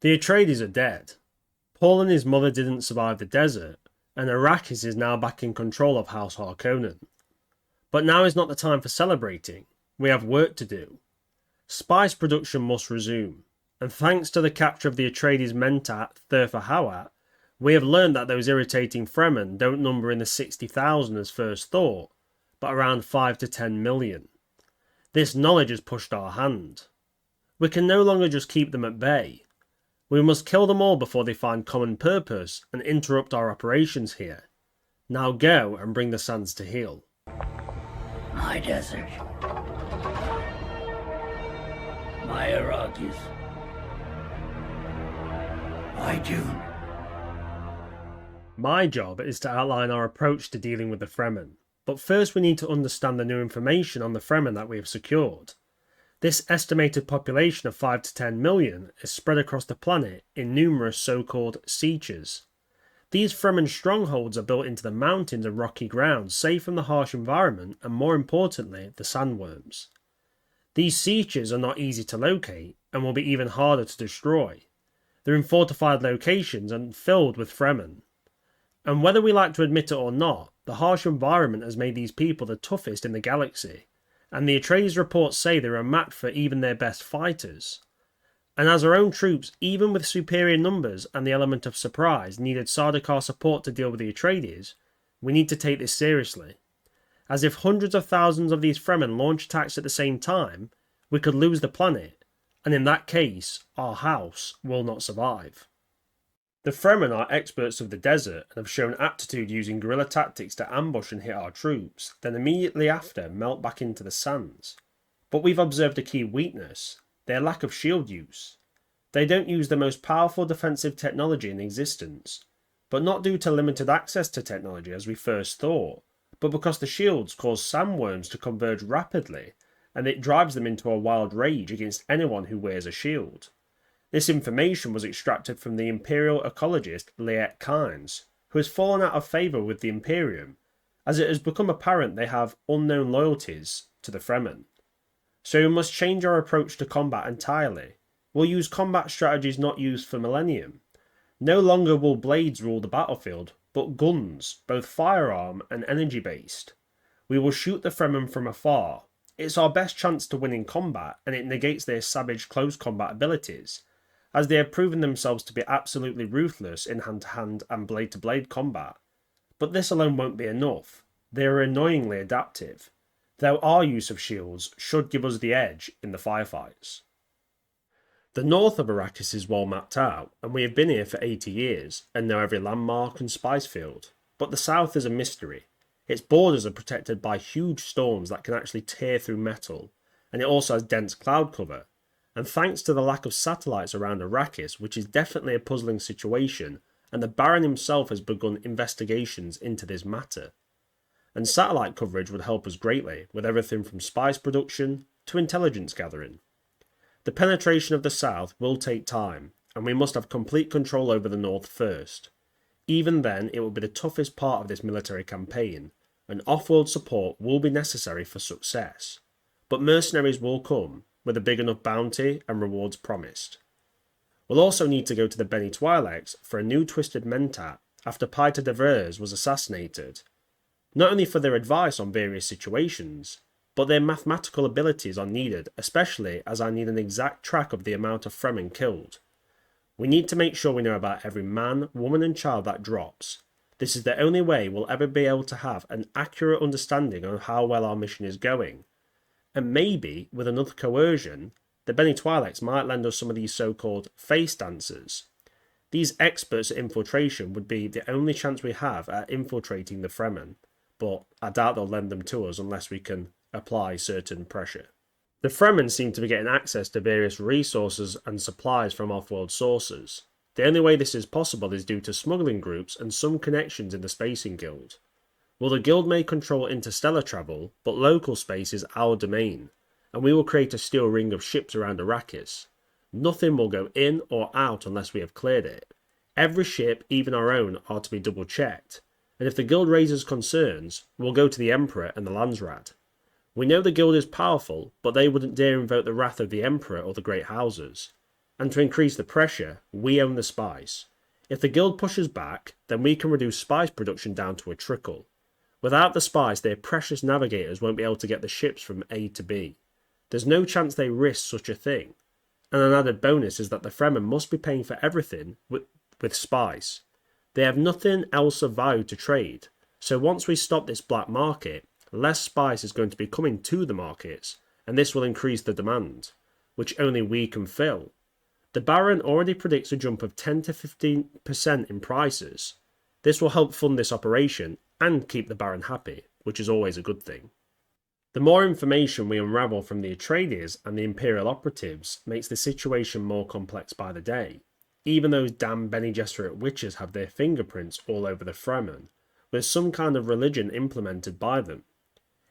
The Atreides are dead. Paul and his mother didn't survive the desert, and Arrakis is now back in control of House Harkonnen. But now is not the time for celebrating. We have work to do. Spice production must resume, and thanks to the capture of the Atreides Mentat Thurfa Hawat, we have learned that those irritating Fremen don't number in the 60,000 as first thought, but around 5 to 10 million. This knowledge has pushed our hand. We can no longer just keep them at bay. We must kill them all before they find common purpose and interrupt our operations here. Now go and bring the sands to heal. My desert. My Arrakis. My Dune. My job is to outline our approach to dealing with the Fremen, but first we need to understand the new information on the Fremen that we have secured. This estimated population of 5 to 10 million is spread across the planet in numerous so-called sieges. These Fremen strongholds are built into the mountains and rocky ground, safe from the harsh environment and, more importantly, the sandworms. These sieges are not easy to locate and will be even harder to destroy. They're in fortified locations and filled with Fremen. And whether we like to admit it or not, the harsh environment has made these people the toughest in the galaxy, and the Atreides reports say they're a match for even their best fighters. And as our own troops, even with superior numbers and the element of surprise, needed Sardaukar support to deal with the Atreides, we need to take this seriously. As if hundreds of thousands of these Fremen launch attacks at the same time, we could lose the planet, and in that case, our house will not survive. The Fremen are experts of the desert and have shown aptitude using guerrilla tactics to ambush and hit our troops, then immediately after melt back into the sands. But we've observed a key weakness: their lack of shield use. They don't use the most powerful defensive technology in existence, but not due to limited access to technology as we first thought, but because the shields cause sandworms to converge rapidly, and it drives them into a wild rage against anyone who wears a shield. This information was extracted from the Imperial ecologist Liet Kynes, who has fallen out of favour with the Imperium, as it has become apparent they have unknown loyalties to the Fremen. So we must change our approach to combat entirely. We'll use combat strategies not used for millennium. No longer will blades rule the battlefield, but guns, both firearm and energy based. We will shoot the Fremen from afar. It's our best chance to win in combat, and it negates their savage close combat abilities, as they have proven themselves to be absolutely ruthless in hand-to-hand and blade-to-blade combat. But this alone won't be enough. They are annoyingly adaptive, though our use of shields should give us the edge in the firefights. The north of Arrakis is well mapped out, and we have been here for 80 years, and know every landmark and spice field. But the south is a mystery. Its borders are protected by huge storms that can actually tear through metal, and it also has dense cloud cover. And thanks to the lack of satellites around Arrakis, which is definitely a puzzling situation, and the Baron himself has begun investigations into this matter. And satellite coverage would help us greatly, with everything from spice production to intelligence gathering. The penetration of the south will take time, and we must have complete control over the north first. Even then, it will be the toughest part of this military campaign, and off-world support will be necessary for success. But mercenaries will come, with a big enough bounty and rewards promised. We'll also need to go to the Bene Twi'leks for a new twisted mentat after Paita de Vries was assassinated, not only for their advice on various situations, but their mathematical abilities are needed, especially as I need an exact track of the amount of Fremen killed. We need to make sure we know about every man, woman and child that drops. This is the only way we'll ever be able to have an accurate understanding of how well our mission is going. And maybe, with enough coercion, the Bene Twi'leks might lend us some of these so-called face dancers. These experts at infiltration would be the only chance we have at infiltrating the Fremen, but I doubt they'll lend them to us unless we can apply certain pressure. The Fremen seem to be getting access to various resources and supplies from off-world sources. The only way this is possible is due to smuggling groups and some connections in the Spacing Guild. Well, the Guild may control interstellar travel, but local space is our domain, and we will create a steel ring of ships around Arrakis. Nothing will go in or out unless we have cleared it. Every ship, even our own, are to be double checked, and if the Guild raises concerns, we'll go to the Emperor and the Landsraad. We know the Guild is powerful, but they wouldn't dare invoke the wrath of the Emperor or the Great Houses. And to increase the pressure, we own the spice. If the guild pushes back, then we can reduce spice production down to a trickle. Without the spice, their precious navigators won't be able to get the ships from A to B. There's no chance they risk such a thing. And an added bonus is that the Fremen must be paying for everything with spice. They have nothing else of value to trade, so once we stop this black market, less spice is going to be coming to the markets, and this will increase the demand, which only we can fill. The Baron already predicts a jump of 10 to 15% in prices. This will help fund this operation and keep the Baron happy, which is always a good thing. The more information we unravel from the Atreides and the Imperial operatives makes the situation more complex by the day. Even those damn Bene Gesserit witches have their fingerprints all over the Fremen, with some kind of religion implemented by them.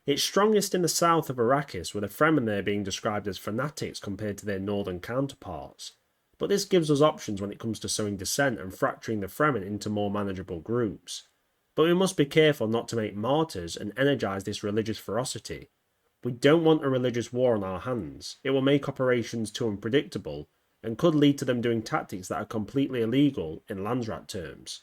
It's strongest in the south of Arrakis, with the Fremen there being described as fanatics compared to their northern counterparts. But this gives us options when it comes to sowing dissent and fracturing the Fremen into more manageable groups. But we must be careful not to make martyrs and energise this religious ferocity. We don't want a religious war on our hands. It will make operations too unpredictable, and could lead to them doing tactics that are completely illegal in Landsrat terms.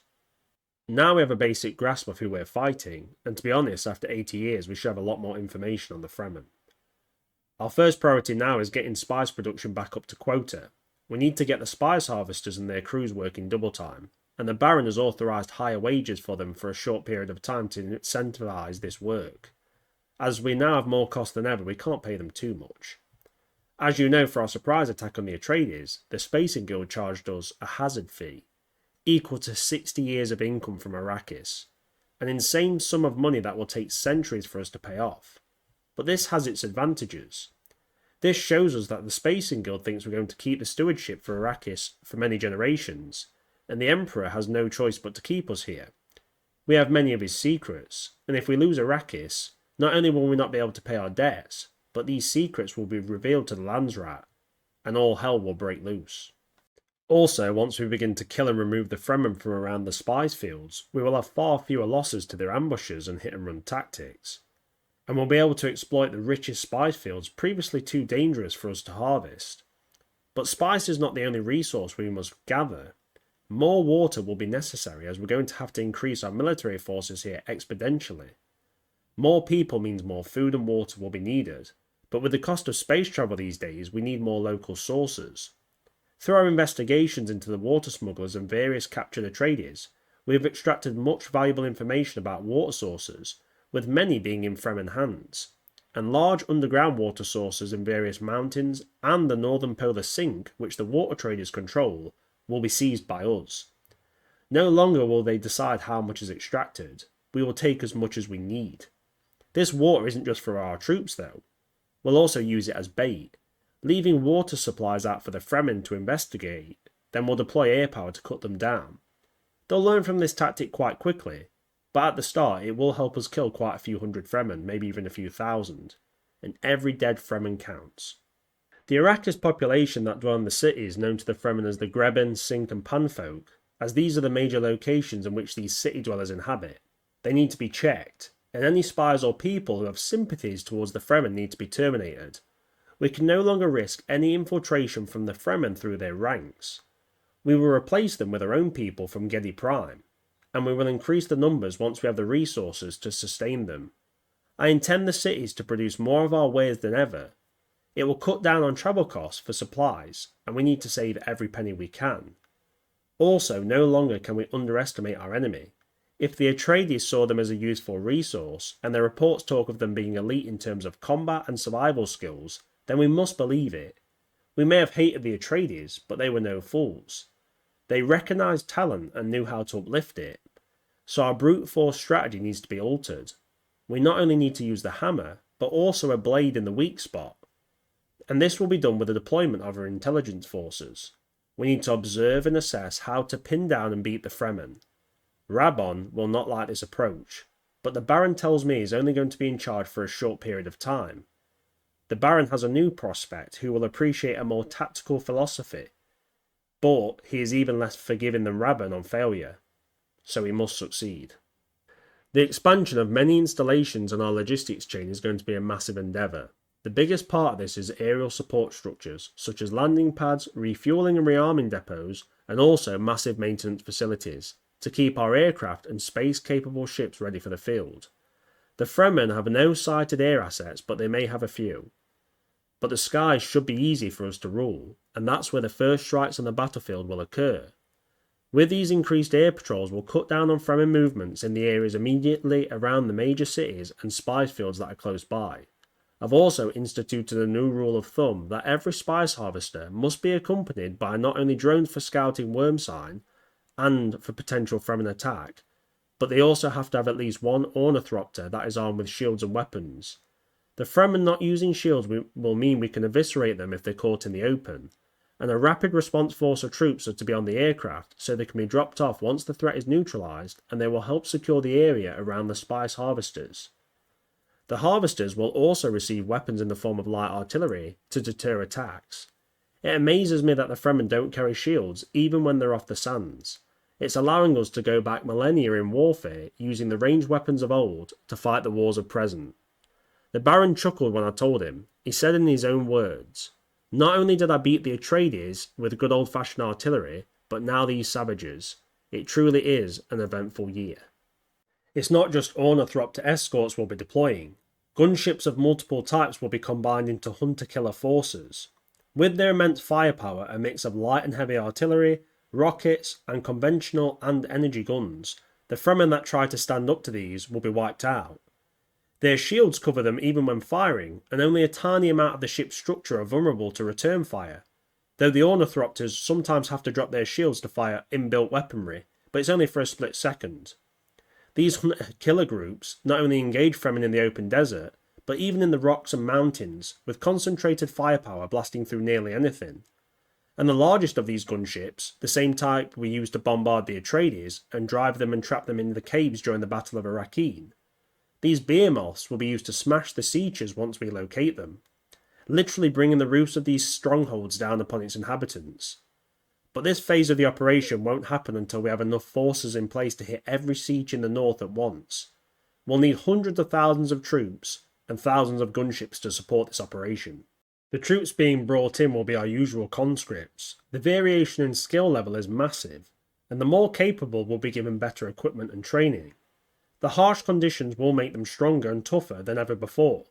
Now we have a basic grasp of who we're fighting, and to be honest, after 80 years we should have a lot more information on the Fremen. Our first priority now is getting spice production back up to quota. We need to get the spice harvesters and their crews working double time, and the Baron has authorised higher wages for them for a short period of time to incentivise this work. As we now have more cost than ever, we can't pay them too much. As you know, for our surprise attack on the Atreides, the Spacing Guild charged us a hazard fee, equal to 60 years of income from Arrakis, an insane sum of money that will take centuries for us to pay off. But this has its advantages. This shows us that the Spacing Guild thinks we're going to keep the stewardship for Arrakis for many generations, and the Emperor has no choice but to keep us here. We have many of his secrets, and if we lose Arrakis, not only will we not be able to pay our debts, but these secrets will be revealed to the Landsrat, and all hell will break loose. Also, once we begin to kill and remove the Fremen from around the spice fields, we will have far fewer losses to their ambushes and hit-and-run tactics, and we'll be able to exploit the richest spice fields previously too dangerous for us to harvest. But spice is not the only resource we must gather. More water will be necessary, as we're going to have to increase our military forces here exponentially. More people means more food and water will be needed, but with the cost of space travel these days, we need more local sources. Through our investigations into the water smugglers and various captured Atreides, we have extracted much valuable information about water sources, with many being in Fremen hands, and large underground water sources in various mountains and the northern polar sink, which the water traders control, will be seized by us. No longer will they decide how much is extracted, we will take as much as we need. This water isn't just for our troops though. We'll also use it as bait, leaving water supplies out for the Fremen to investigate, then we'll deploy air power to cut them down. They'll learn from this tactic quite quickly, but at the start it will help us kill quite a few hundred Fremen, maybe even a few thousand, and every dead Fremen counts. The Arrakis population that dwell in the cities known to the Fremen as the Greben, Sink and Panfolk, as these are the major locations in which these city dwellers inhabit, they need to be checked, and any spies or people who have sympathies towards the Fremen need to be terminated. We can no longer risk any infiltration from the Fremen through their ranks. We will replace them with our own people from Gedi Prime, and we will increase the numbers once we have the resources to sustain them. I intend the cities to produce more of our wares than ever. It will cut down on travel costs for supplies, and we need to save every penny we can. Also, no longer can we underestimate our enemy. If the Atreides saw them as a useful resource, and their reports talk of them being elite in terms of combat and survival skills, then we must believe it. We may have hated the Atreides, but they were no fools. They recognised talent and knew how to uplift it. So our brute force strategy needs to be altered. We not only need to use the hammer, but also a blade in the weak spot. And this will be done with the deployment of our intelligence forces. We need to observe and assess how to pin down and beat the Fremen. Rabon will not like this approach, but the Baron tells me he's only going to be in charge for a short period of time. The Baron has a new prospect who will appreciate a more tactical philosophy, but he is even less forgiving than Rabon on failure, so he must succeed. The expansion of many installations on our logistics chain is going to be a massive endeavour. The biggest part of this is aerial support structures, such as landing pads, refueling and rearming depots, and also massive maintenance facilities, to keep our aircraft and space-capable ships ready for the field. The Fremen have no sighted air assets, but they may have a few. But the skies should be easy for us to rule, and that's where the first strikes on the battlefield will occur. With these increased air patrols, we'll cut down on Fremen movements in the areas immediately around the major cities and spice fields that are close by. I've also instituted a new rule of thumb that every spice harvester must be accompanied by not only drones for scouting worm sign and for potential Fremen attack, but they also have to have at least one ornithopter that is armed with shields and weapons. The Fremen not using shields will mean we can eviscerate them if they're caught in the open, and a rapid response force of troops are to be on the aircraft so they can be dropped off once the threat is neutralised, and they will help secure the area around the spice harvesters. The harvesters will also receive weapons in the form of light artillery to deter attacks. It amazes me that the Fremen don't carry shields even when they're off the sands. It's allowing us to go back millennia in warfare using the ranged weapons of old to fight the wars of present. The Baron chuckled when I told him. He said in his own words, "Not only did I beat the Atreides with good old-fashioned artillery, but now these savages. It truly is an eventful year." It's not just ornithopter escorts we'll be deploying. Gunships of multiple types will be combined into hunter-killer forces. With their immense firepower, a mix of light and heavy artillery, rockets, and conventional and energy guns, the Fremen that try to stand up to these will be wiped out. Their shields cover them even when firing, and only a tiny amount of the ship's structure are vulnerable to return fire, though the ornithopters sometimes have to drop their shields to fire inbuilt weaponry, but it's only for a split second. These hunter-killer groups not only engage Fremen in the open desert, but even in the rocks and mountains, with concentrated firepower blasting through nearly anything. And the largest of these gunships, the same type we used to bombard the Atreides and drive them and trap them in the caves during the Battle of Arrakis. These behemoths will be used to smash the sietches once we locate them, literally bringing the roofs of these strongholds down upon its inhabitants. But this phase of the operation won't happen until we have enough forces in place to hit every siege in the north at once. We'll need hundreds of thousands of troops and thousands of gunships to support this operation. The troops being brought in will be our usual conscripts. The variation in skill level is massive, and the more capable will be given better equipment and training. The harsh conditions will make them stronger and tougher than ever before.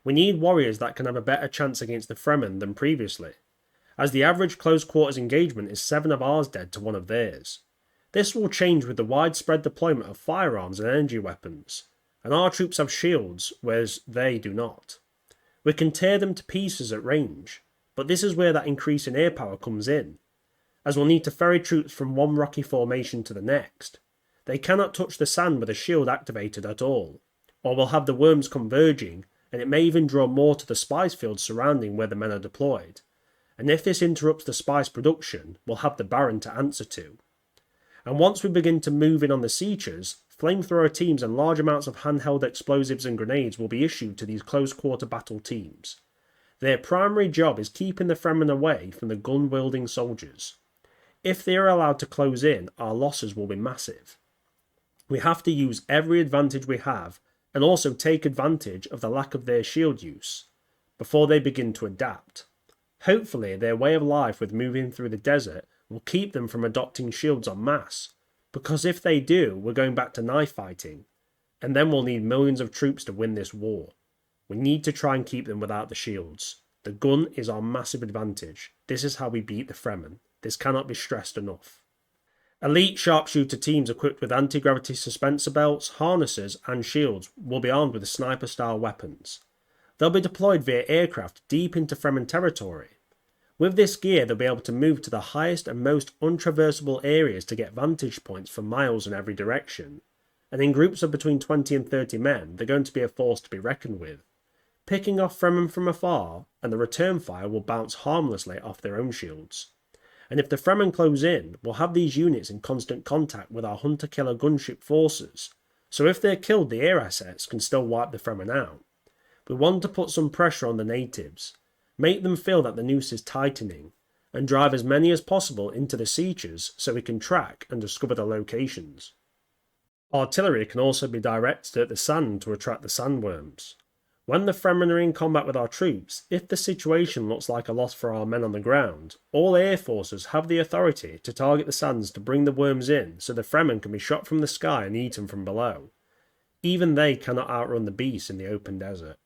We need warriors that can have a better chance against the Fremen than previously, as the average close quarters engagement is 7 of ours dead to 1 of theirs. This will change with the widespread deployment of firearms and energy weapons, and our troops have shields, whereas they do not. We can tear them to pieces at range, but this is where that increase in air power comes in, as we'll need to ferry troops from one rocky formation to the next. They cannot touch the sand with a shield activated at all, or we'll have the worms converging, and it may even draw more to the spice fields surrounding where the men are deployed. And if this interrupts the spice production, we'll have the Baron to answer to. And once we begin to move in on the sietches, flamethrower teams and large amounts of handheld explosives and grenades will be issued to these close-quarter battle teams. Their primary job is keeping the Fremen away from the gun-wielding soldiers. If they are allowed to close in, our losses will be massive. We have to use every advantage we have, and also take advantage of the lack of their shield use, before they begin to adapt. Hopefully, their way of life with moving through the desert will keep them from adopting shields en masse, because if they do, we're going back to knife fighting, and then we'll need millions of troops to win this war. We need to try and keep them without the shields. The gun is our massive advantage. This is how we beat the Fremen. This cannot be stressed enough. Elite sharpshooter teams equipped with anti-gravity suspensor belts, harnesses and shields will be armed with sniper-style weapons. They'll be deployed via aircraft deep into Fremen territory. With this gear, they'll be able to move to the highest and most untraversable areas to get vantage points for miles in every direction. And in groups of between 20 and 30 men, they're going to be a force to be reckoned with. Picking off Fremen from afar, and the return fire will bounce harmlessly off their own shields. And if the Fremen close in, we'll have these units in constant contact with our hunter-killer gunship forces, so if they're killed, the air assets can still wipe the Fremen out. We want to put some pressure on the natives, make them feel that the noose is tightening, and drive as many as possible into the sietches so we can track and discover the locations. Artillery can also be directed at the sand to attract the sandworms. When the Fremen are in combat with our troops, if the situation looks like a loss for our men on the ground, all air forces have the authority to target the sands to bring the worms in so the Fremen can be shot from the sky and eaten from below. Even they cannot outrun the beasts in the open desert.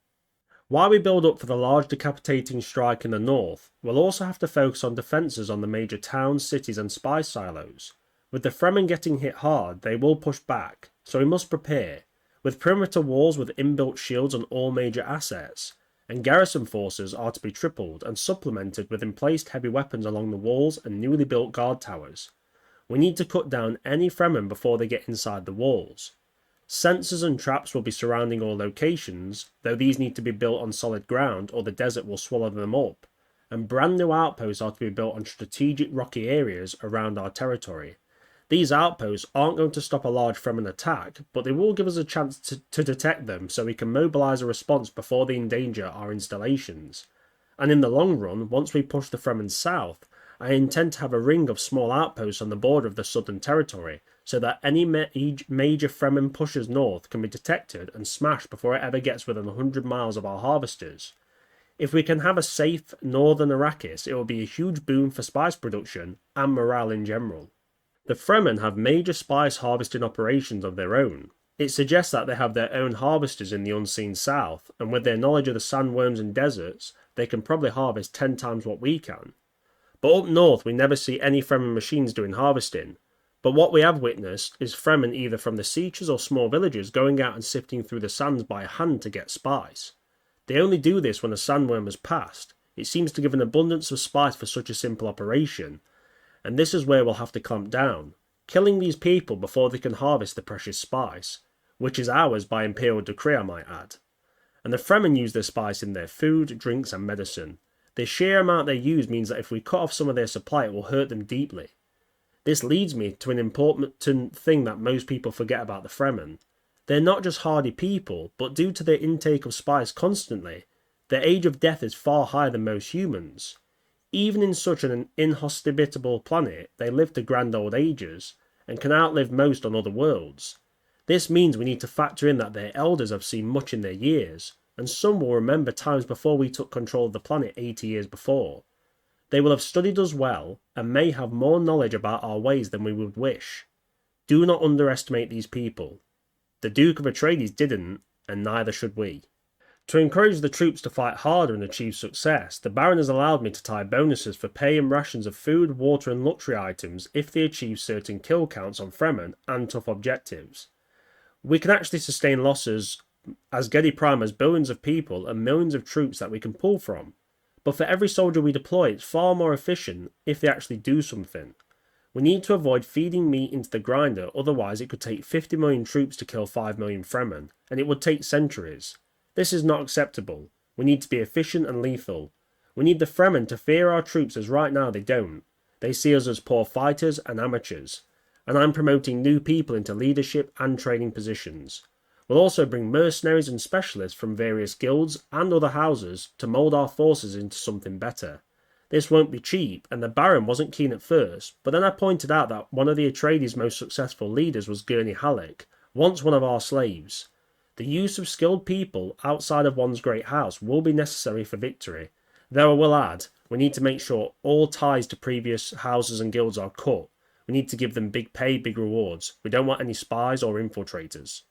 While we build up for the large decapitating strike in the north, we'll also have to focus on defences on the major towns, cities and spice silos. With the Fremen getting hit hard, they will push back, so we must prepare, with perimeter walls with inbuilt shields on all major assets, and garrison forces are to be tripled and supplemented with emplaced heavy weapons along the walls and newly built guard towers. We need to cut down any Fremen before they get inside the walls. Sensors and traps will be surrounding all locations, though these need to be built on solid ground or the desert will swallow them up, and brand new outposts are to be built on strategic rocky areas around our territory. These outposts aren't going to stop a large Fremen attack, but they will give us a chance to detect them so we can mobilise a response before they endanger our installations. And in the long run, once we push the Fremen south, I intend to have a ring of small outposts on the border of the southern territory, so that any major Fremen pushes north can be detected and smashed before it ever gets within 100 miles of our harvesters. If we can have a safe northern Arrakis, it will be a huge boon for spice production and morale in general. The Fremen have major spice harvesting operations of their own. It suggests that they have their own harvesters in the unseen south, and with their knowledge of the sandworms and deserts, they can probably harvest 10 times what we can. But up north we never see any Fremen machines doing harvesting, but what we have witnessed is Fremen either from the sieges or small villages going out and sifting through the sands by hand to get spice. They only do this when a sandworm has passed. It seems to give an abundance of spice for such a simple operation, and this is where we'll have to clamp down, killing these people before they can harvest the precious spice, which is ours by imperial decree I might add. And the Fremen use their spice in their food, drinks and medicine. The sheer amount they use means that if we cut off some of their supply it will hurt them deeply. This leads me to an important thing that most people forget about the Fremen. They're not just hardy people, but due to their intake of spice constantly, their age of death is far higher than most humans. Even in such an inhospitable planet, they live to grand old ages, and can outlive most on other worlds. This means we need to factor in that their elders have seen much in their years, and some will remember times before we took control of the planet 80 years before. They will have studied us well, and may have more knowledge about our ways than we would wish. Do not underestimate these people. The Duke of Atreides didn't, and neither should we. To encourage the troops to fight harder and achieve success, the Baron has allowed me to tie bonuses for pay and rations of food, water and luxury items if they achieve certain kill counts on Fremen and tough objectives. We can actually sustain losses as Gedi Prime has billions of people and millions of troops that we can pull from, but for every soldier we deploy it's far more efficient if they actually do something. We need to avoid feeding meat into the grinder, otherwise it could take 50 million troops to kill 5 million Fremen, and it would take centuries. This is not acceptable. We need to be efficient and lethal. We need the Fremen to fear our troops as right now they don't. They see us as poor fighters and amateurs, and I'm promoting new people into leadership and training positions. We'll also bring mercenaries and specialists from various guilds and other houses to mould our forces into something better. This won't be cheap, and the Baron wasn't keen at first, but then I pointed out that one of the Atreides' most successful leaders was Gurney Halleck, once one of our slaves. The use of skilled people outside of one's great house will be necessary for victory, though I will add, we need to make sure all ties to previous houses and guilds are cut. We need to give them big pay, big rewards. We don't want any spies or infiltrators.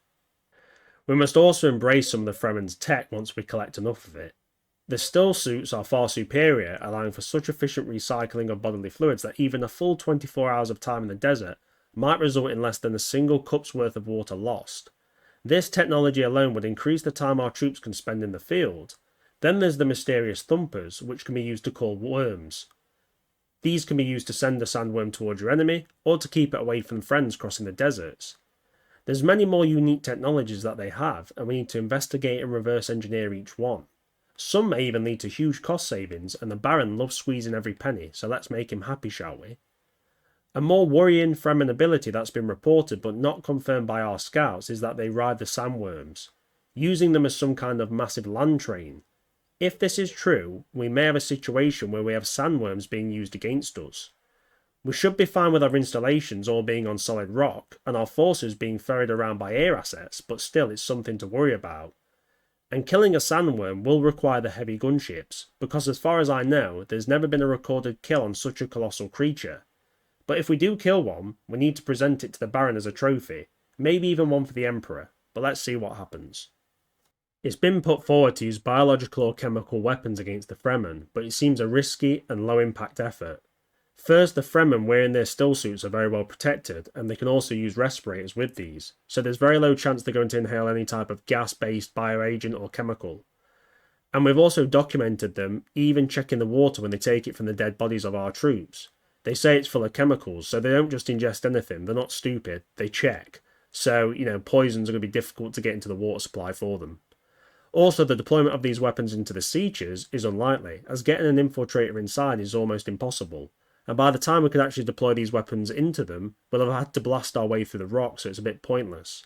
We must also embrace some of the Fremen's tech once we collect enough of it. The still suits are far superior, allowing for such efficient recycling of bodily fluids that even a full 24 hours of time in the desert might result in less than a single cup's worth of water lost. This technology alone would increase the time our troops can spend in the field. Then there's the mysterious thumpers, which can be used to call worms. These can be used to send a sandworm towards your enemy, or to keep it away from friends crossing the deserts. There's many more unique technologies that they have, and we need to investigate and reverse engineer each one. Some may even lead to huge cost savings, and the Baron loves squeezing every penny, so let's make him happy, shall we? A more worrying Fremen ability that's been reported but not confirmed by our scouts is that they ride the sandworms, using them as some kind of massive land train. If this is true, we may have a situation where we have sandworms being used against us. We should be fine with our installations all being on solid rock, and our forces being ferried around by air assets, but still it's something to worry about. And killing a sandworm will require the heavy gunships, because as far as I know, there's never been a recorded kill on such a colossal creature. But if we do kill one, we need to present it to the Baron as a trophy, maybe even one for the Emperor, but let's see what happens. It's been put forward to use biological or chemical weapons against the Fremen, but it seems a risky and low impact effort. First, the Fremen wearing their still suits are very well protected, and they can also use respirators with these, so there's very low chance they're going to inhale any type of gas-based bioagent or chemical. And we've also documented them even checking the water when they take it from the dead bodies of our troops. They say it's full of chemicals, so they don't just ingest anything, they're not stupid, they check. So, poisons are going to be difficult to get into the water supply for them. Also, the deployment of these weapons into the sieges is unlikely, as getting an infiltrator inside is almost impossible. And by the time we could actually deploy these weapons into them, we'll have had to blast our way through the rock, so it's a bit pointless.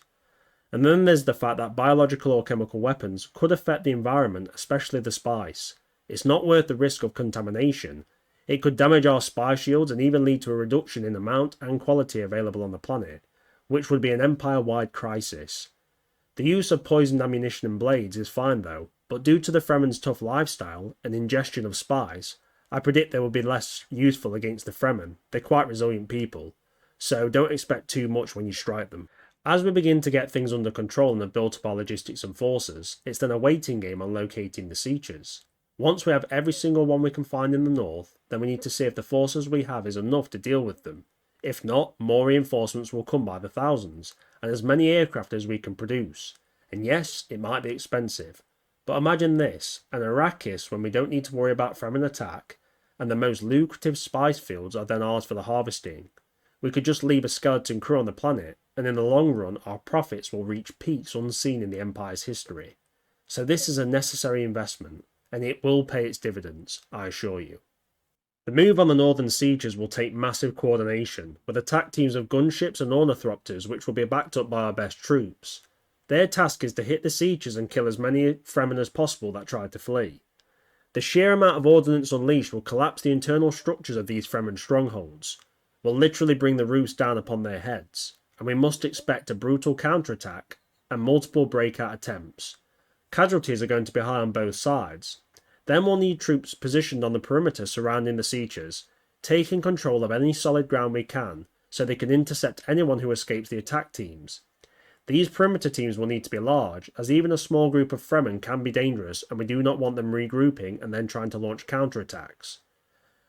And then there's the fact that biological or chemical weapons could affect the environment, especially the spice. It's not worth the risk of contamination. It could damage our spy shields and even lead to a reduction in amount and quality available on the planet, which would be an empire-wide crisis. The use of poisoned ammunition and blades is fine though, but due to the Fremen's tough lifestyle and ingestion of spice, I predict they will be less useful against the Fremen. They're quite resilient people, so don't expect too much when you strike them. As we begin to get things under control and have built up our logistics and forces, it's then a waiting game on locating the sieges. Once we have every single one we can find in the north, then we need to see if the forces we have is enough to deal with them. If not, more reinforcements will come by the thousands, and as many aircraft as we can produce. And yes, it might be expensive, but imagine this, an Arrakis when we don't need to worry about Fremen attack, and the most lucrative spice fields are then ours for the harvesting. We could just leave a skeleton crew on the planet, and in the long run our profits will reach peaks unseen in the Empire's history. So this is a necessary investment, and it will pay its dividends, I assure you. The move on the northern sieges will take massive coordination, with attack teams of gunships and ornithopters which will be backed up by our best troops. Their task is to hit the sieges and kill as many Fremen as possible that try to flee. The sheer amount of ordnance unleashed will collapse the internal structures of these Fremen strongholds, will literally bring the roofs down upon their heads, and we must expect a brutal counterattack and multiple breakout attempts. Casualties are going to be high on both sides. Then we'll need troops positioned on the perimeter surrounding the sieges, taking control of any solid ground we can, so they can intercept anyone who escapes the attack teams. These perimeter teams will need to be large, as even a small group of Fremen can be dangerous and we do not want them regrouping and then trying to launch counterattacks.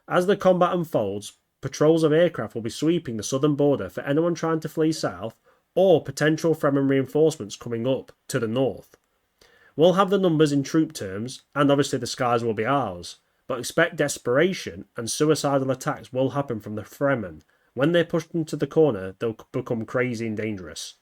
As the combat unfolds, patrols of aircraft will be sweeping the southern border for anyone trying to flee south or potential Fremen reinforcements coming up to the north. We'll have the numbers in troop terms, and obviously the skies will be ours, but expect desperation and suicidal attacks will happen from the Fremen. When they're pushed into the corner, they'll become crazy and dangerous.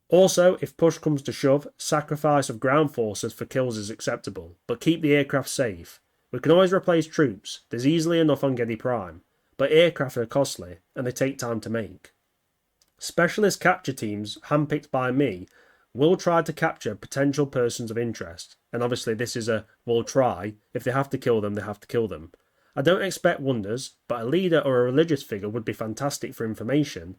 Also, if push comes to shove, sacrifice of ground forces for kills is acceptable, but keep the aircraft safe. We can always replace troops, there's easily enough on Gedi Prime, but aircraft are costly, and they take time to make. Specialist capture teams, handpicked by me, will try to capture potential persons of interest, and obviously this is a will try. If they have to kill them, they have to kill them. I don't expect wonders, but a leader or a religious figure would be fantastic for information,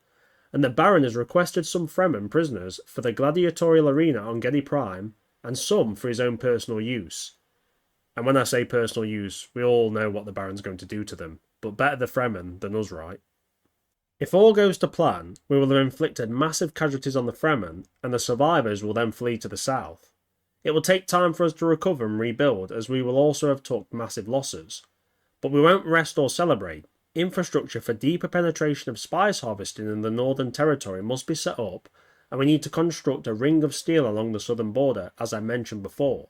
and the Baron has requested some Fremen prisoners for the gladiatorial arena on Gedi Prime, and some for his own personal use. And when I say personal use, we all know what the Baron's going to do to them, but better the Fremen than us, right? If all goes to plan, we will have inflicted massive casualties on the Fremen, and the survivors will then flee to the south. It will take time for us to recover and rebuild, as we will also have took massive losses. But we won't rest or celebrate. Infrastructure for deeper penetration of spice harvesting in the Northern Territory must be set up, and we need to construct a ring of steel along the southern border, as I mentioned before.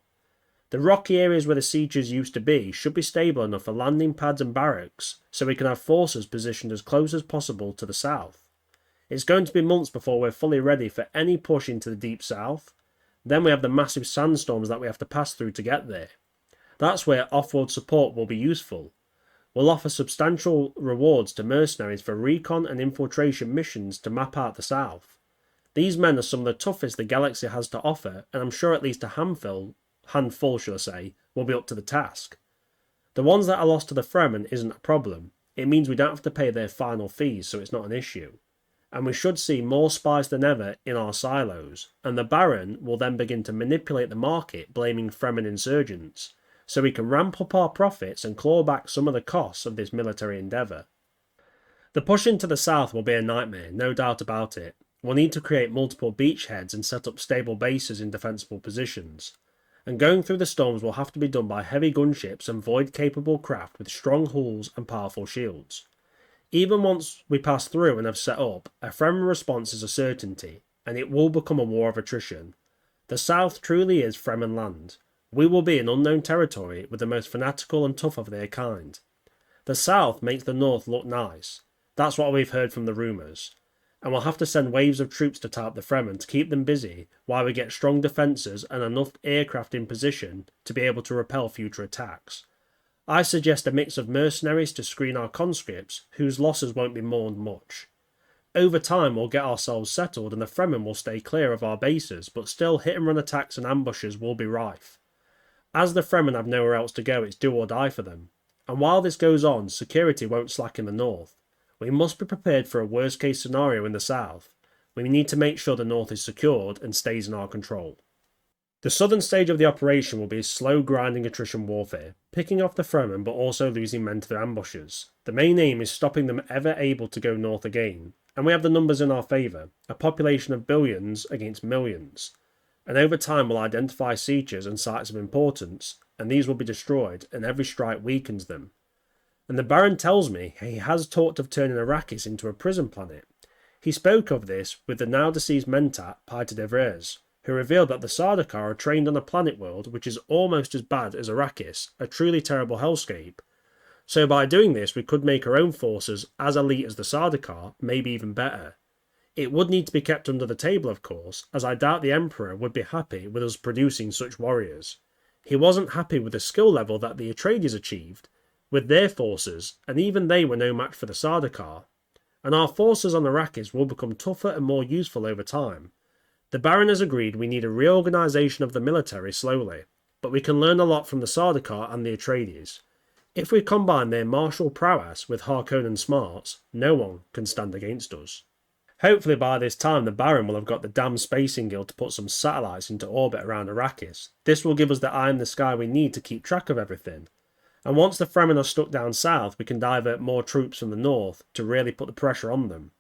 The rocky areas where the sieges used to be should be stable enough for landing pads and barracks, so we can have forces positioned as close as possible to the south. It's going to be months before we're fully ready for any push into the deep south. Then we have the massive sandstorms that we have to pass through to get there. That's where off-world support will be useful. We'll offer substantial rewards to mercenaries for recon and infiltration missions to map out the south. These men are some of the toughest the galaxy has to offer, and I'm sure at least a handful shall I say, will be up to the task. The ones that are lost to the Fremen isn't a problem. It means we don't have to pay their final fees, so it's not an issue. and we should see more spice than ever in our silos, and the Baron will then begin to manipulate the market, blaming Fremen insurgents, so we can ramp up our profits and claw back some of the costs of this military endeavour. The push into the south will be a nightmare, no doubt about it. We'll need to create multiple beachheads and set up stable bases in defensible positions. And going through the storms will have to be done by heavy gunships and void-capable craft with strong hulls and powerful shields. Even once we pass through and have set up, a Fremen response is a certainty, and it will become a war of attrition. The south truly is Fremen land. We will be in unknown territory with the most fanatical and tough of their kind. The south makes the north look nice. That's what we've heard from the rumours. And we'll have to send waves of troops to tap the Fremen to keep them busy while we get strong defences and enough aircraft in position to be able to repel future attacks. I suggest a mix of mercenaries to screen our conscripts, whose losses won't be mourned much. Over time we'll get ourselves settled and the Fremen will stay clear of our bases, but still hit and run attacks and ambushes will be rife. As the Fremen have nowhere else to go, it's do or die for them. And while this goes on, security won't slack in the north. We must be prepared for a worst case scenario in the south. We need to make sure the north is secured and stays in our control. The southern stage of the operation will be slow grinding attrition warfare, picking off the Fremen but also losing men to their ambushes. The main aim is stopping them ever able to go north again, and we have the numbers in our favour, a population of billions against millions. And over time we'll identify sieges and sites of importance, and these will be destroyed, and every strike weakens them. And the Baron tells me he has talked of turning Arrakis into a prison planet. He spoke of this with the now deceased Mentat, Pater de Vres, who revealed that the Sardaukar are trained on a planet world which is almost as bad as Arrakis, a truly terrible hellscape. So by doing this we could make our own forces as elite as the Sardaukar, maybe even better. It would need to be kept under the table of course, as I doubt the Emperor would be happy with us producing such warriors. He wasn't happy with the skill level that the Atreides achieved with their forces, and even they were no match for the Sardaukar. And our forces on Arrakis will become tougher and more useful over time. The Baron has agreed we need a reorganisation of the military slowly, but we can learn a lot from the Sardaukar and the Atreides. If we combine their martial prowess with Harkonnen smarts, no one can stand against us. Hopefully by this time the Baron will have got the damn Spacing Guild to put some satellites into orbit around Arrakis. This will give us the eye in the sky we need to keep track of everything. And once the Fremen are stuck down south, we can divert more troops from the north to really put the pressure on them.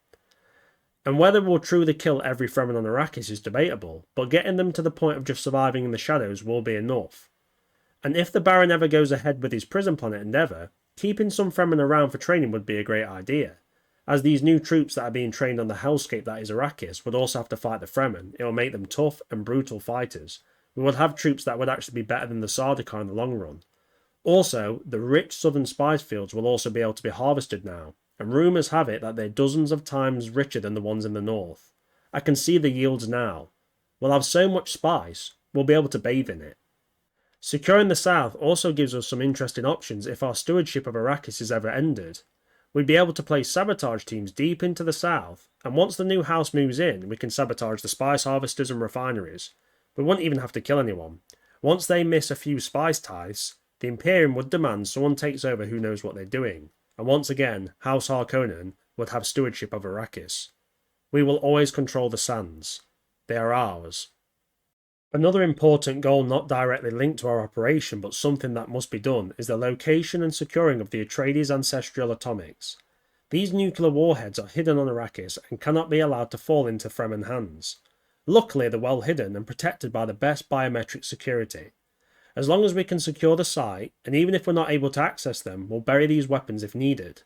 And whether we'll truly kill every Fremen on Arrakis is debatable, but getting them to the point of just surviving in the shadows will be enough. And if the Baron ever goes ahead with his prison planet endeavour, keeping some Fremen around for training would be a great idea. As these new troops that are being trained on the hellscape that is Arrakis would also have to fight the Fremen, it will make them tough and brutal fighters. We would have troops that would actually be better than the Sardaukar in the long run. Also, the rich southern spice fields will also be able to be harvested now, and rumours have it that they're dozens of times richer than the ones in the north. I can see the yields now. We'll have so much spice, we'll be able to bathe in it. Securing the south also gives us some interesting options if our stewardship of Arrakis is ever ended. We'd be able to place sabotage teams deep into the south, and once the new house moves in, we can sabotage the spice harvesters and refineries. We wouldn't even have to kill anyone. Once they miss a few spice tithes, the Imperium would demand someone takes over who knows what they're doing, and once again, House Harkonnen would have stewardship of Arrakis. We will always control the sands. They are ours. Another important goal not directly linked to our operation but something that must be done is the location and securing of the Atreides ancestral atomics. These nuclear warheads are hidden on Arrakis and cannot be allowed to fall into Fremen hands. Luckily they're well hidden and protected by the best biometric security. As long as we can secure the site, and even if we're not able to access them, we'll bury these weapons if needed,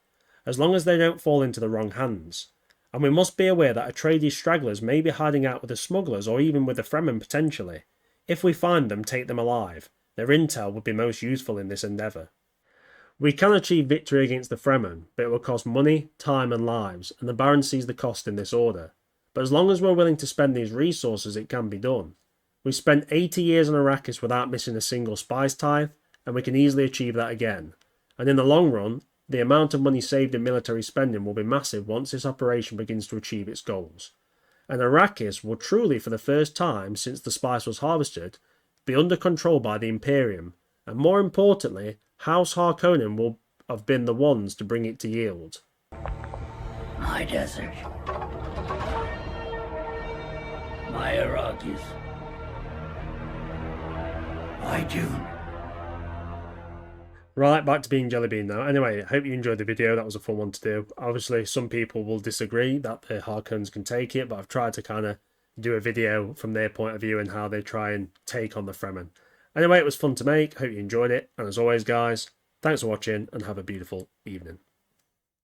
as long as they don't fall into the wrong hands. And we must be aware that Atreides stragglers may be hiding out with the smugglers or even with the Fremen potentially. If we find them, take them alive. Their intel would be most useful in this endeavour. We can achieve victory against the Fremen, but it will cost money, time and lives, and the Baron sees the cost in this order. But as long as we're willing to spend these resources, it can be done. We spent 80 years on Arrakis without missing a single spice tithe, and we can easily achieve that again. And in the long run, the amount of money saved in military spending will be massive once this operation begins to achieve its goals. And Arrakis will truly, for the first time since the spice was harvested, be under control by the Imperium, and more importantly, House Harkonnen will have been the ones to bring it to yield. My desert. My Arrakis. My Dune. Right, back to being Jellybean now. Anyway, I hope you enjoyed the video. That was a fun one to do. Obviously, some people will disagree that the Harkonnens can take it, but I've tried to kind of do a video from their point of view and how they try and take on the Fremen. Anyway, it was fun to make. Hope you enjoyed it. And as always, guys, thanks for watching and have a beautiful evening.